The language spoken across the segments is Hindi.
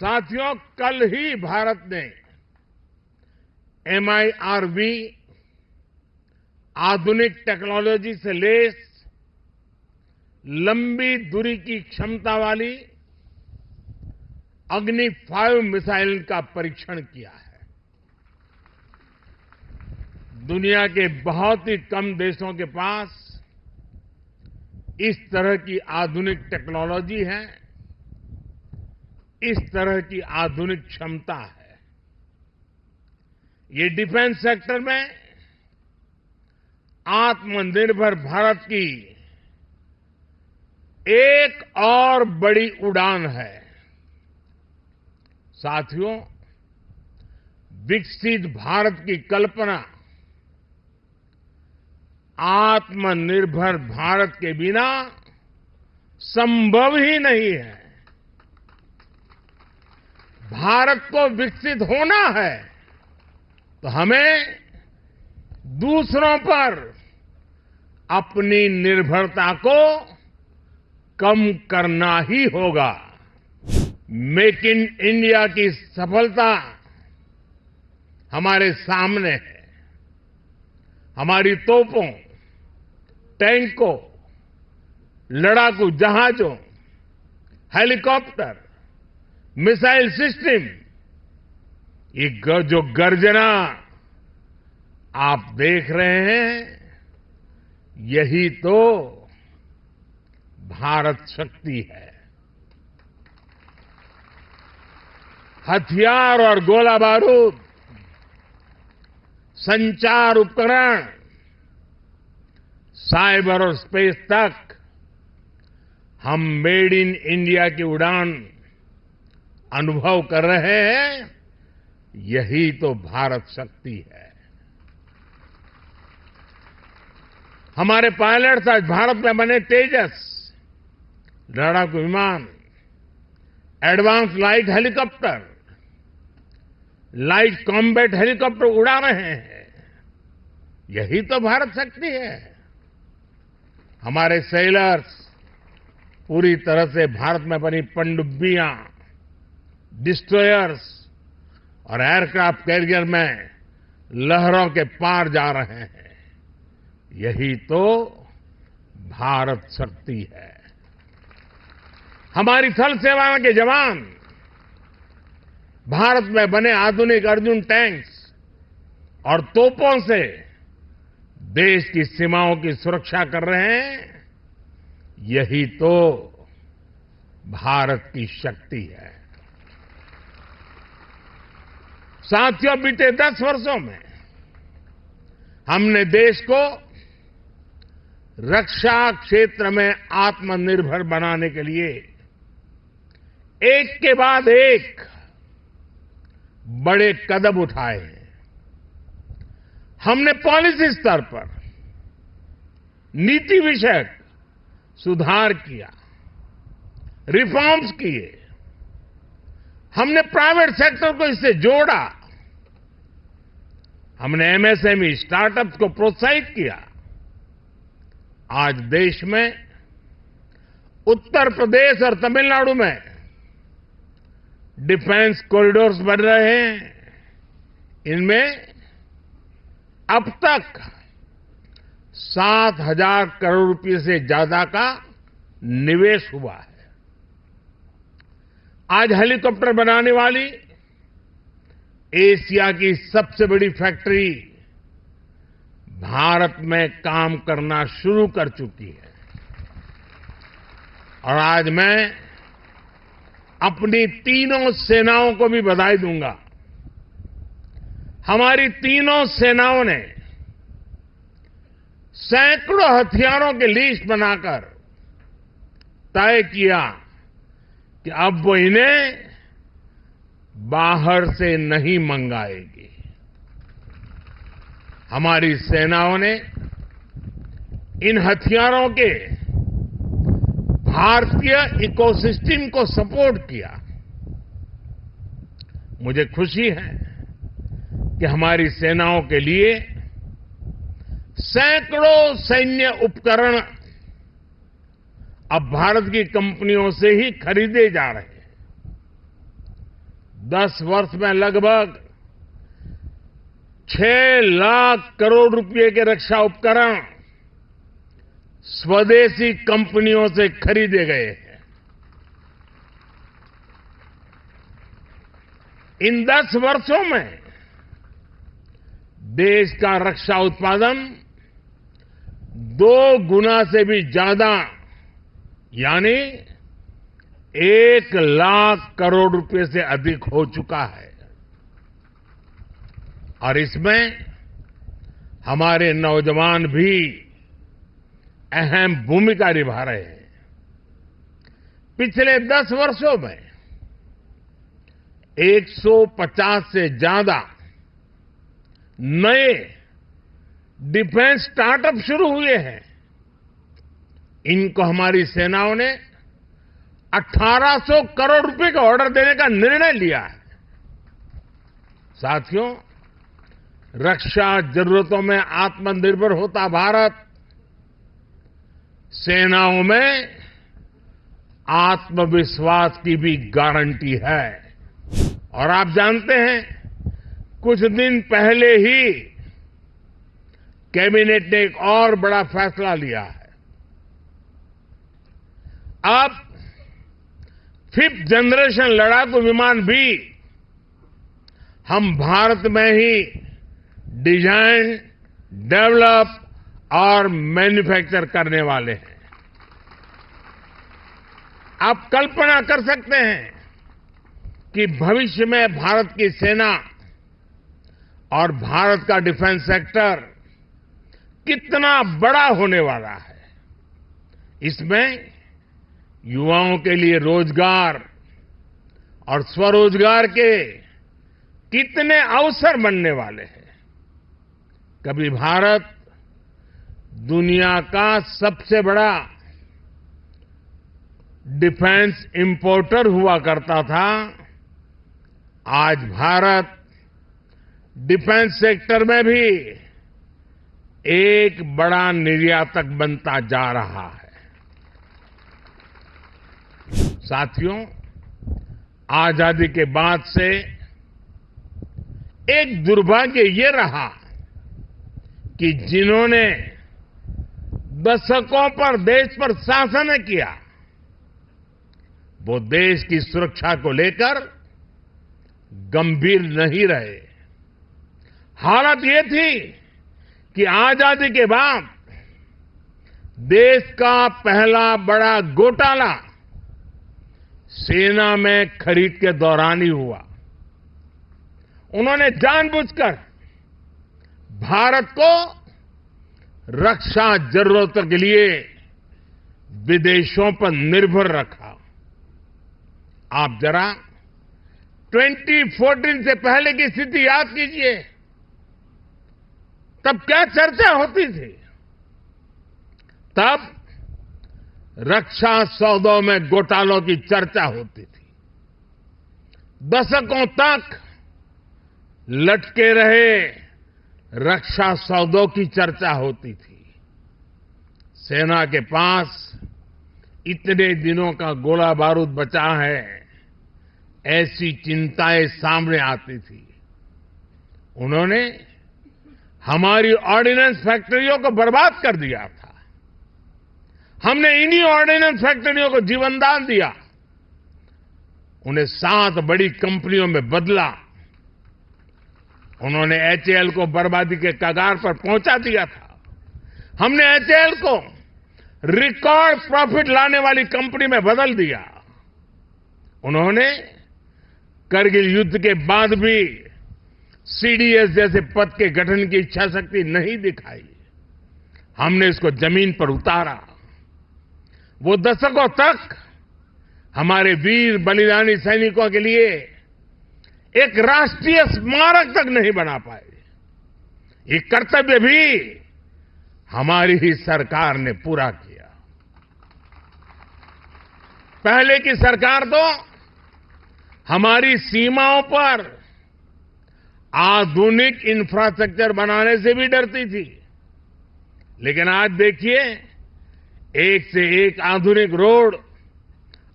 साथियों, कल ही भारत ने MIRV आधुनिक टेक्नोलॉजी से लैस लंबी दूरी की क्षमता वाली अग्नि 5 मिसाइल का परीक्षण किया है। दुनिया के बहुत ही कम देशों के पास इस तरह की आधुनिक टेक्नोलॉजी है, इस तरह की आधुनिक क्षमता है। ये डिफेंस सेक्टर में आत्मनिर्भर भारत की एक और बड़ी उड़ान है। साथियों, विकसित भारत की कल्पना आत्मनिर्भर भारत के बिना संभव ही नहीं है। भारत को विकसित होना है तो हमें दूसरों पर अपनी निर्भरता को कम करना ही होगा। मेक इन इंडिया की सफलता हमारे सामने है। हमारी तोपों, टैंकों, लड़ाकू जहाजों, हेलीकॉप्टर, मिसाइल सिस्टम, ये जो गर्जना आप देख रहे हैं, यही तो भारत शक्ति है। हथियार और गोला बारूद, संचार उपकरण, साइबर और स्पेस तक हम मेड इन इंडिया की उड़ान अनुभव कर रहे हैं। यही तो भारत शक्ति है। हमारे पायलट्स आज भारत में बने तेजस लड़ाकू विमान, advance light helicopter, light combat helicopter उड़ा रहे हैं। यही तो भारत शक्ति है। हमारे सेलर्स पूरी तरह से भारत में बनी पनडुब्बियां, डिस्ट्रॉयर्स और एयरक्राफ्ट कैरियर में लहरों के पार जा रहे हैं। यही तो भारत शक्ति है। हमारी थल सेना के जवान भारत में बने आधुनिक अर्जुन टैंक्स और तोपों से देश की सीमाओं की सुरक्षा कर रहे हैं। यही तो भारत की शक्ति है। साथियों, बीते 10 वर्षों में हमने देश को रक्षा क्षेत्र में आत्मनिर्भर बनाने के लिए एक के बाद एक बड़े कदम उठाए हैं। हमने पॉलिसी स्तर पर नीति विषयक सुधार किया, रिफॉर्म्स किए। हमने प्राइवेट सेक्टर को इससे जोड़ा। हमने MSME स्टार्टअप्स को प्रोत्साहित किया। आज देश में उत्तर प्रदेश और तमिलनाडु में डिफेंस कॉरिडोर्स बन रहे हैं। इनमें अब तक 7,000 करोड़ रुपए से ज्यादा का निवेश हुआ है। आज हेलीकॉप्टर बनाने वाली एशिया की सबसे बड़ी फैक्ट्री भारत में काम करना शुरू कर चुकी है। और आज मैं अपनी तीनों सेनाओं को भी बधाई दूंगा। हमारी तीनों सेनाओं ने सैकड़ों हथियारों की लिस्ट बनाकर तय किया कि अब वो इन्हें बाहर से नहीं मंगाएगी। हमारी सेनाओं ने इन हथियारों के भारतीय इकोसिस्टम को सपोर्ट किया। मुझे खुशी है कि हमारी सेनाओं के लिए सैकड़ों सैन्य उपकरण अब भारत की कंपनियों से ही खरीदे जा रहे हैं। 10 वर्ष में लगभग 6 लाख करोड़ रुपए के रक्षा उपकरण स्वदेशी कंपनियों से खरीदे गए हैं। इन 10 वर्षों में देश का रक्षा उत्पादन 2 गुना से भी ज्यादा यानी 1 लाख करोड़ रुपए से अधिक हो चुका है और इसमें हमारे नौजवान भी अहम भूमिका निभा रहे हैं। पिछले 10 वर्षों में 150 से ज्यादा नए डिफेंस स्टार्टअप शुरू हुए हैं। इनको हमारी सेनाओं ने 1800 करोड़ रुपए का ऑर्डर देने का निर्णय लिया है। साथियों, रक्षा जरूरतों में आत्मनिर्भर होता भारत सेनाओं में आत्मविश्वास की भी गारंटी है। और आप जानते हैं, कुछ दिन पहले ही कैबिनेट ने एक और बड़ा फैसला लिया है। अब 5th जनरेशन लड़ाकू विमान भी हम भारत में ही डिजाइन, डेवलप और मैन्युफैक्चर करने वाले हैं। आप कल्पना कर सकते हैं कि भविष्य में भारत की सेना और भारत का डिफेंस सेक्टर कितना बड़ा होने वाला है। इसमें युवाओं के लिए रोजगार और स्वरोजगार के कितने अवसर बनने वाले हैं। कभी भारत दुनिया का सबसे बड़ा डिफेंस इंपोर्टर हुआ करता था। आज भारत डिफेंस सेक्टर में भी एक बड़ा निर्यातक बनता जा रहा है। साथियों, आजादी के बाद से एक दुर्भाग्य ये रहा कि जिन्होंने दशकों पर देश पर शासन किया, वो देश की सुरक्षा को लेकर गंभीर नहीं रहे। हालत ये थी कि आजादी के बाद देश का पहला बड़ा घोटाला सेना में खरीद के दौरान ही हुआ। उन्होंने जानबूझकर भारत को रक्षा जरूरतों के लिए विदेशों पर निर्भर रखा। आप जरा 2014 से पहले की स्थिति याद कीजिए। तब क्या चर्चा होती थी? तब रक्षा सौदों में घोटालों की चर्चा होती थी। दशकों तक लटके रहे रक्षा सौदों की चर्चा होती थी। सेना के पास इतने दिनों का गोला बारूद बचा है, ऐसी चिंताएं सामने आती थी। उन्होंने हमारी ऑर्डिनेंस फैक्ट्रियों को बर्बाद कर दिया था। हमने इन्हीं ऑर्डिनेंस फैक्ट्रियों को जीवनदान दिया, उन्हें 7 बड़ी कंपनियों में बदला। उन्होंने एचएएल को बर्बादी के कगार पर पहुंचा दिया था। हमने एचएएल को रिकॉर्ड प्रॉफिट लाने वाली कंपनी में बदल दिया। उन्होंने करगिल युद्ध के बाद भी सीडीएस जैसे पद के गठन की इच्छा शक्ति नहीं दिखाई। हमने इसको जमीन पर उतारा। वो दशकों तक हमारे वीर बलिदानी सैनिकों के लिए एक राष्ट्रीय स्मारक तक नहीं बना पाए। ये कर्तव्य भी हमारी ही सरकार ने पूरा किया। पहले की सरकार तो हमारी सीमाओं पर आधुनिक इंफ्रास्ट्रक्चर बनाने से भी डरती थी। लेकिन आज देखिए, एक से एक आधुनिक रोड,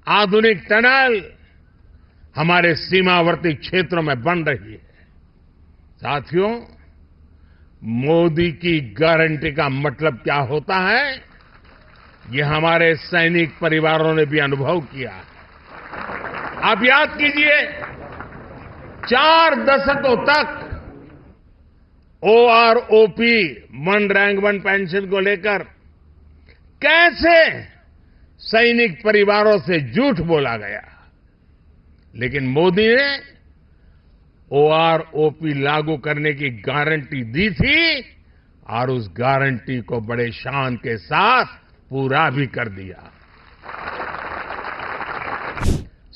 आधुनिक टनल हमारे सीमावर्ती क्षेत्रों में बन रही है। साथियों, मोदी की गारंटी का मतलब क्या होता है, ये हमारे सैनिक परिवारों ने भी अनुभव किया है। आप याद कीजिए, 4 दशकों तक OROP, one rank one pension को लेकर कैसे सैनिक परिवारों से झूठ बोला गया, लेकिन मोदी ने ओआरओपी लागू करने की गारंटी दी थी और उस गारंटी को बड़े शान के साथ पूरा भी कर दिया।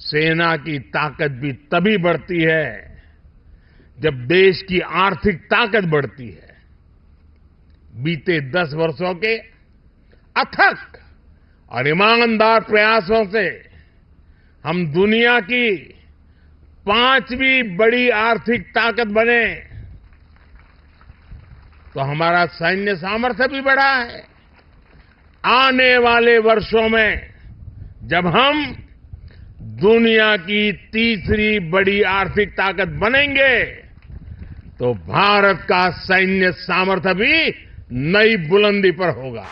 सेना की ताकत भी तभी बढ़ती है जब देश की आर्थिक ताकत बढ़ती है। बीते 10 वर्षों के अथक और ईमानदार प्रयासों से हम दुनिया की 5वीं बड़ी आर्थिक ताकत बने, तो हमारा सैन्य सामर्थ्य भी बढ़ा है। आने वाले वर्षों में जब हम दुनिया की 3री बड़ी आर्थिक ताकत बनेंगे, तो भारत का सैन्य सामर्थ्य भी नई बुलंदी पर होगा।